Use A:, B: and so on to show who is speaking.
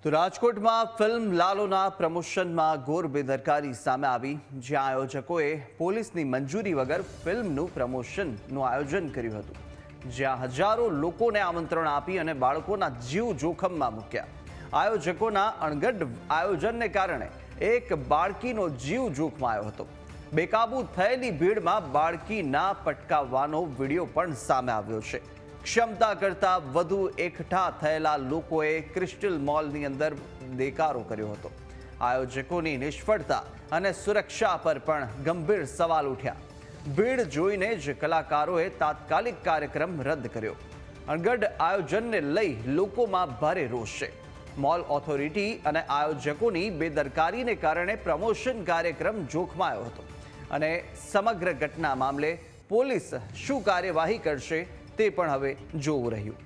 A: તો રાજકોટમાં ફિલ્મ લાલોના પ્રમોશનમાં ઘોર બેદરકારી સામે આવી, જ્યાં આયોજકોએ પોલીસની મંજૂરી વગર ફિલ્મનું પ્રમોશનનું આયોજન કર્યું હતું, જ્યાં હજારો લોકોને આમંત્રણ આપી અને બાળકોના જીવ જોખમમાં મૂક્યા. આયોજકોના અણઘડ આયોજનને કારણે એક બાળકીનો જીવ જોખમાયો હતો. બેકાબૂ થયેલી ભીડમાં બાળકીના પટકાવવાનો વિડીયો પણ સામે આવ્યો છે. ક્ષમતા કરતાં વધુ એકઠા થયેલા લોકોએ ક્રિસ્ટલ મોલની અંદર દેકારો કર્યો હતો. આયોજકોની નિષ્ફળતા અને સુરક્ષા પર પણ ગંભીર સવાલ ઉઠ્યા. ભીડ જોઈને જ કલાકારોએ તાત્કાલિક કાર્યક્રમ રદ કર્યો. અણઘડ આયોજનને લઈ લોકોમાં ભારે રોષ છે. મોલ ઓથોરિટી અને આયોજકોની બેદરકારીને કારણે પ્રમોશન કાર્યક્રમ જોખમાયો હતો અને સમગ્ર ઘટના મામલે પોલીસ શું કાર્યવાહી કરશે તે પણ હવે જોવું રહ્યું.